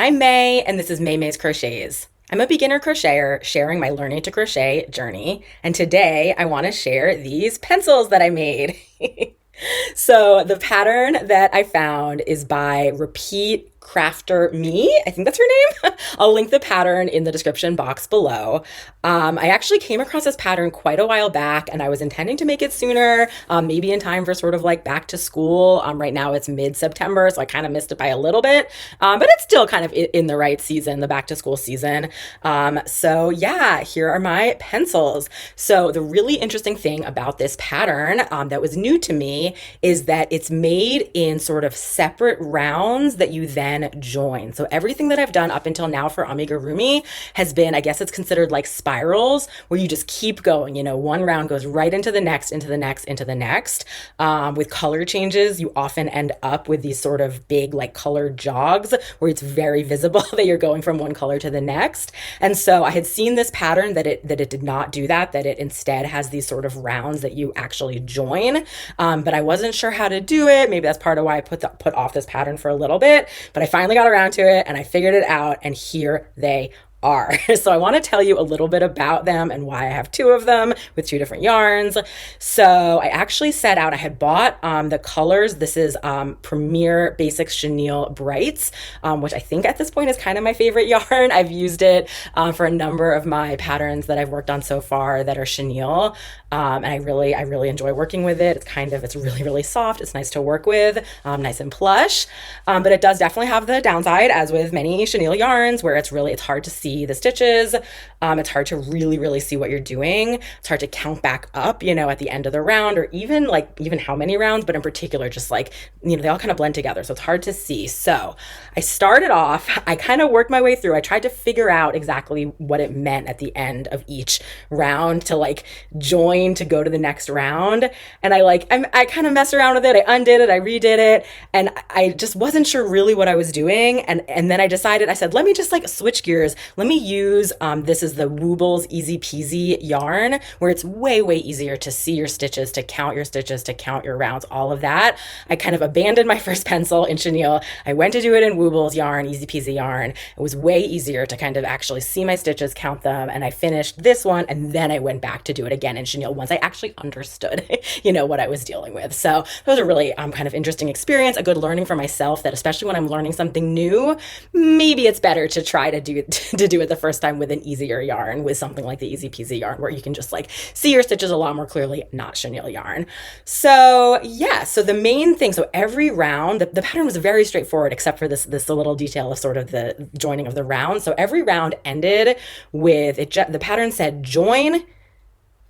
I'm May, and this is May's Crochets. I'm a beginner crocheter sharing my learning to crochet journey, and today I want to share these pencils that I made. So the pattern that I found is by Repeat Crafter Me. I think that's her name. I'll link the pattern in the description box below. I actually came across this pattern quite a while back and I was intending to make it sooner, maybe in time for sort of like back to school. Right now it's mid-September, so I kind of missed it by a little bit, but it's still kind of in the right season, the back to school season. So yeah, here are my pencils. So the really interesting thing about this pattern that was new to me is that it's made in sort of separate rounds that you then join. So everything that I've done up until now for Amigurumi has been, I guess it's considered like spirals where you just keep going, one round goes right into the next, into the next, into the next. With color changes, you often end up with these sort of big like color jogs where it's very visible that you're going from one color to the next. And so I had seen this pattern that it did not do that it instead has these sort of rounds that you actually join. But I wasn't sure how to do it. Maybe that's part of why I put off this pattern for a little bit, but I finally got around to it and I figured it out, and here they are. So I want to tell you a little bit about them and why I have two of them with two different yarns. So I actually set out, I had bought the colors. This is Premier Basix Chenille Brights, which I think at this point is kind of my favorite yarn. I've used it for a number of my patterns that I've worked on so far that are chenille. And I really enjoy working with it. It's really, really soft. It's nice to work with, nice and plush. But it does definitely have the downside, as with many chenille yarns, where it's hard to see the stitches. It's hard to really see what you're doing. It's hard to count back up, at the end of the round, or even how many rounds, but in particular, just they all kind of blend together. So it's hard to see. So I started off, I kind of worked my way through. I tried to figure out exactly what it meant at the end of each round to join to go to the next round. And I kind of messed around with it. I undid it, I redid it, and I just wasn't sure really what I was doing. And then I decided, I said, let me just switch gears. Let me use, this is the Woobles Easy Peasy Yarn, where it's way easier to see your stitches, to count your stitches, to count your rounds, all of that. I kind of abandoned my first pencil in chenille. I went to do it in Woobles yarn, Easy Peasy Yarn. It was way easier to kind of actually see my stitches, count them, and I finished this one, and then I went back to do it again in chenille once I actually understood, what I was dealing with. So it was a really kind of interesting experience, a good learning for myself, that especially when I'm learning something new, maybe it's better to try to do it the first time with an easier yarn, with something like the Easy Peasy yarn, where you can just see your stitches a lot more clearly, not chenille yarn. So yeah, so the main thing, so every round, the pattern was very straightforward, except for this little detail of sort of the joining of the round. So every round ended with the pattern said join,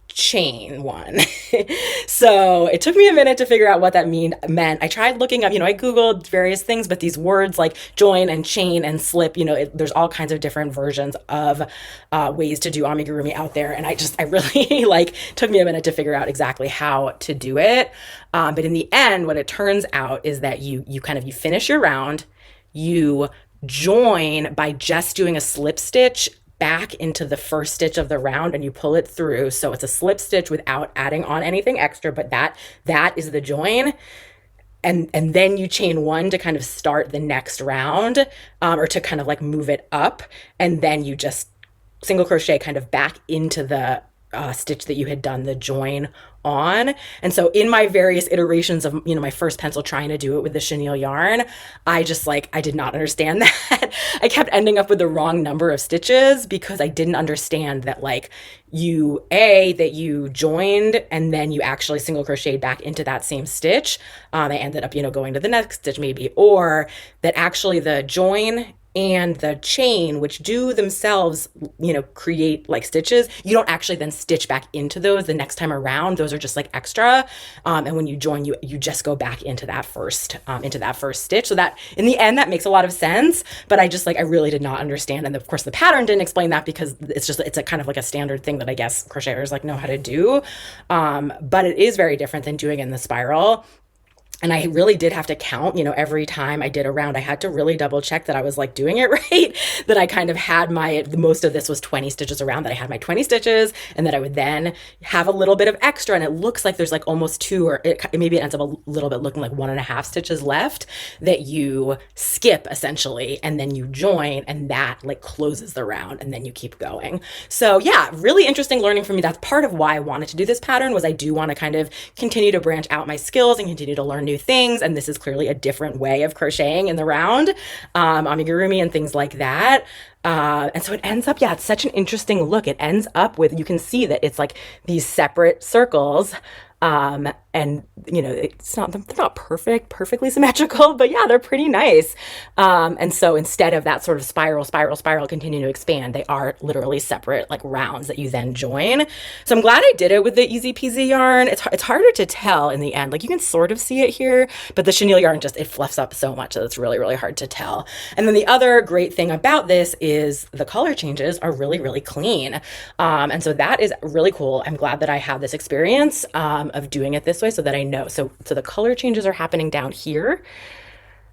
chain one. So it took me a minute to figure out what that meant. I tried looking up, I Googled various things, but these words like join and chain and slip, there's all kinds of different versions of ways to do amigurumi out there. And I really took me a minute to figure out exactly how to do it. But in the end, what it turns out is that you finish your round, you join by just doing a slip stitch back into the first stitch of the round, and you pull it through. So it's a slip stitch without adding on anything extra, but that is the join. And then you chain one to kind of start the next round, or to kind of move it up. And then you just single crochet kind of back into the stitch that you had done the join on. And so in my various iterations of, my first pencil trying to do it with the chenille yarn, I just I did not understand that. I kept ending up with the wrong number of stitches because I didn't understand that that you joined and then you actually single crocheted back into that same stitch. I ended up, going to the next stitch maybe, or that actually the join and the chain, which do themselves, create stitches, you don't actually then stitch back into those the next time around. Those are just extra. And when you join, you just go back into that first stitch. So that in the end, that makes a lot of sense, but I really did not understand. And of course the pattern didn't explain that, because it's a kind of a standard thing that I guess crocheters know how to do. But it is very different than doing it in the spiral. And I really did have to count, you know, every time I did a round, I had to really double check that I was like doing it right, that I kind of had most of this was 20 stitches around, that I had my 20 stitches, and that I would then have a little bit of extra. And it looks like there's like almost two, or maybe it ends up a little bit looking like 1.5 stitches left that you skip essentially, and then you join, and that like closes the round, and then you keep going. So yeah, really interesting learning for me. That's part of why I wanted to do this pattern, was I do want to kind of continue to branch out my skills and continue to learn new things. And this is clearly a different way of crocheting in the round, amigurumi and things like that. And so it ends up, yeah, it's such an interesting look. It ends up with, you can see that it's like these separate circles. And you know, they're not perfectly symmetrical, but yeah, they're pretty nice. And so instead of that sort of spiral, continue to expand, they are literally separate like rounds that you then join. So I'm glad I did it with the Easy Peasy yarn. It's harder to tell in the end. Like you can sort of see it here, but the chenille yarn just, it fluffs up so much that it's really, really hard to tell. And then the other great thing about this is the color changes are really, really clean. And so that is really cool. I'm glad that I had this experience, of doing it this way, so that I know. So the color changes are happening down here,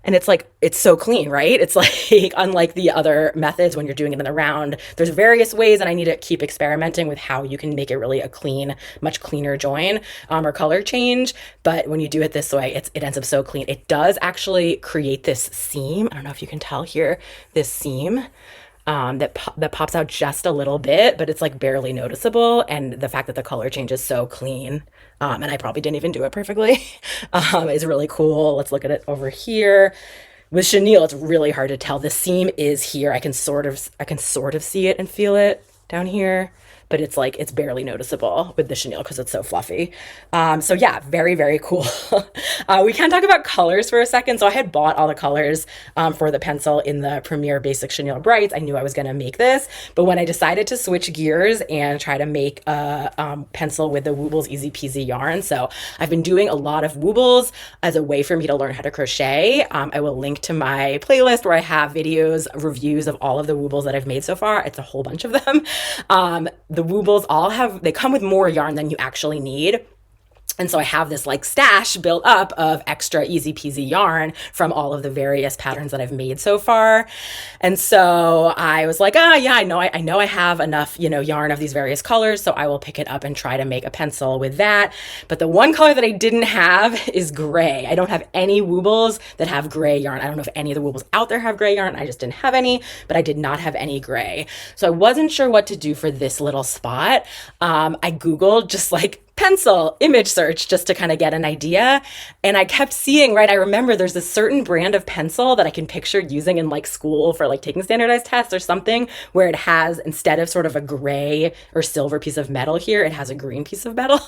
and it's like, it's so clean, right? It's like, unlike the other methods when you're doing it in the round, there's various ways, and I need to keep experimenting with how you can make it really a clean, much cleaner join, or color change. But when you do it this way, it ends up so clean. It does actually create this seam. I don't know if you can tell here, this seam. That pops out just a little bit, but it's like barely noticeable. And the fact that the color change is so clean, and I probably didn't even do it perfectly, is really cool. Let's look at it over here. With chenille, it's really hard to tell. The seam is here. I can sort of see it and feel it down here, but it's like, it's barely noticeable with the chenille because it's so fluffy. So yeah, very, very cool. We can talk about colors for a second. So I had bought all the colors for the pencil in the Premier Basix Chenille Brights. I knew I was going to make this, but when I decided to switch gears and try to make a pencil with the Woobles Easy Peasy yarn. So I've been doing a lot of Woobles as a way for me to learn how to crochet. I will link to my playlist where I have videos, reviews of all of the Woobles that I've made so far. It's a whole bunch of them. The Woobles they come with more yarn than you actually need. And so I have this like stash built up of extra easy peasy yarn from all of the various patterns that I've made so far. And so I was like, yeah, I know I have enough, you know, yarn of these various colors, so I will pick it up and try to make a pencil with that. But the one color that I didn't have is gray. I don't have any Woobles that have gray yarn. I don't know if any of the Woobles out there have gray yarn. I just didn't have any, but I did not have any gray. So I wasn't sure what to do for this little spot. I Googled just like pencil image search just to kind of get an idea. And I kept seeing, right, I remember there's a certain brand of pencil that I can picture using in like school for like taking standardized tests or something, where it has, instead of sort of a gray or silver piece of metal here, it has a green piece of metal.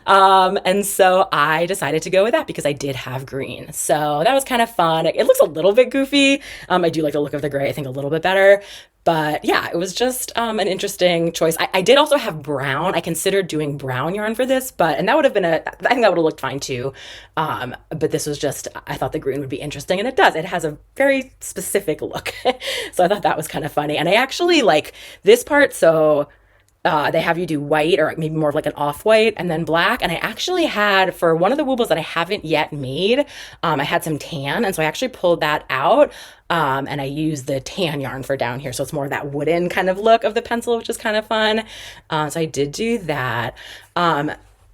And so I decided to go with that because I did have green. So that was kind of fun. It looks a little bit goofy. I do like the look of the gray, I think, a little bit better. But yeah, it was just an interesting choice. I did also have brown. I considered doing brown yarn for this, and that would have been I think that would have looked fine too. But this was just, I thought the green would be interesting, and it does. It has a very specific look. So I thought that was kind of funny. And I actually like this part. So they have you do white, or maybe more of like an off-white and then black. And I actually had, for one of the Woobles that I haven't yet made, I had some tan. And so I actually pulled that out. And I used the tan yarn for down here. So it's more of that wooden kind of look of the pencil, which is kind of fun. So I did do that.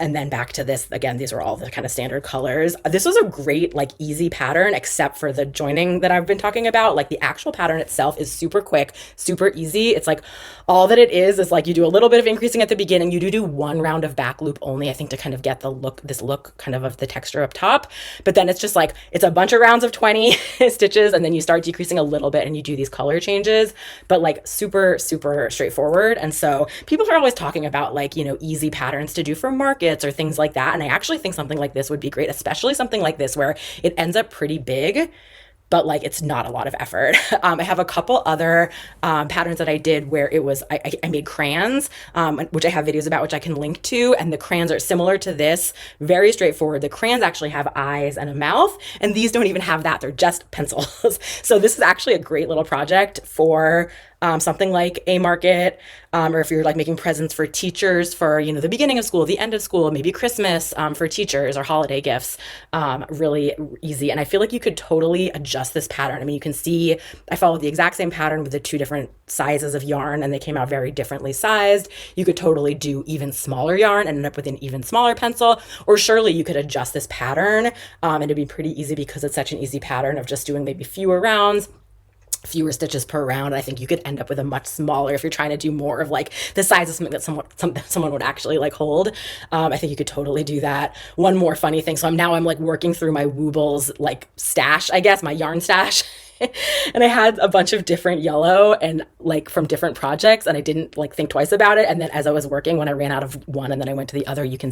And then back to this, again, these are all the kind of standard colors. This was a great, like, easy pattern, except for the joining that I've been talking about. Like, the actual pattern itself is super quick, super easy. It's like, all that it is like you do a little bit of increasing at the beginning. You do one round of back loop only, I think, to kind of get the look, this look kind of the texture up top. But then it's just like, it's a bunch of rounds of 20 stitches, and then you start decreasing a little bit and you do these color changes, but like super, super straightforward. And so people are always talking about, like, you know, easy patterns to do for markets or things like that. And I actually think something like this would be great, especially something like this where it ends up pretty big, but like it's not a lot of effort. I have a couple other patterns that I did where it was, I made crayons, which I have videos about, which I can link to. And the crayons are similar to this, very straightforward. The crayons actually have eyes and a mouth, and these don't even have that. They're just pencils. So this is actually a great little project for something like a market, or if you're like making presents for teachers for, you know, the beginning of school, the end of school, maybe Christmas, for teachers or holiday gifts, really easy. And I feel like you could totally adjust this pattern. I mean, you can see I followed the exact same pattern with the two different sizes of yarn and they came out very differently sized. You could totally do even smaller yarn and end up with an even smaller pencil, or surely you could adjust this pattern, and it'd be pretty easy because it's such an easy pattern of just doing maybe fewer rounds, fewer stitches per round. I think you could end up with a much smaller, if you're trying to do more of like the size of something that someone would actually like hold. I think you could totally do that. One more funny thing. So I'm like working through my Woobles like stash, I guess, my yarn stash. And I had a bunch of different yellow and like from different projects, and I didn't like think twice about it. And then as I was working, when I ran out of one and then I went to the other, can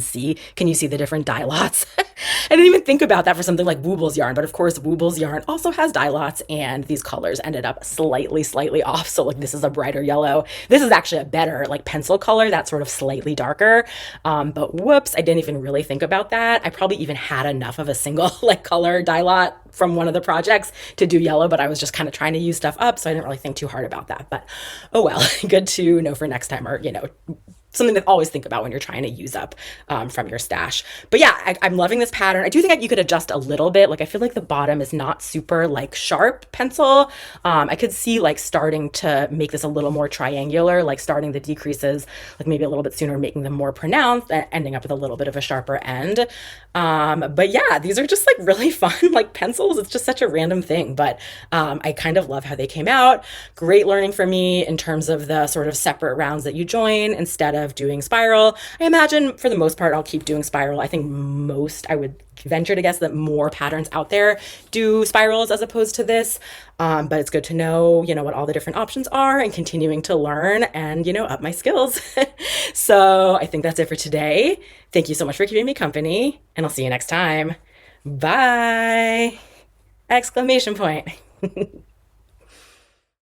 you see the different dye lots? I didn't even think about that for something like Woobles yarn, but of course Woobles yarn also has dye lots, and these colors ended up slightly off. So like this is a brighter yellow. This is actually a better like pencil color that's sort of slightly darker. But whoops, I didn't even really think about that. I probably even had enough of a single like color dye lot from one of the projects to do yellow, but I was just kind of trying to use stuff up, so I didn't really think too hard about that. But oh well, good to know for next time, or you know, something to always think about when you're trying to use up, from your stash. But yeah, I'm loving this pattern. I do think you could adjust a little bit. Like I feel like the bottom is not super like sharp pencil. I could see like starting to make this a little more triangular, like starting the decreases like maybe a little bit sooner, making them more pronounced, and ending up with a little bit of a sharper end. But yeah, these are just like really fun like pencils. It's just such a random thing, but I kind of love how they came out. Great learning for me in terms of the sort of separate rounds that you join instead of doing spiral. I imagine for the most part I'll keep doing spiral. I think I would venture to guess that more patterns out there do spirals as opposed to this. But it's good to know, you know, what all the different options are and continuing to learn and, you know, up my skills. So I think that's it for today. Thank you so much for keeping me company, and I'll see you next time. Bye! Exclamation point.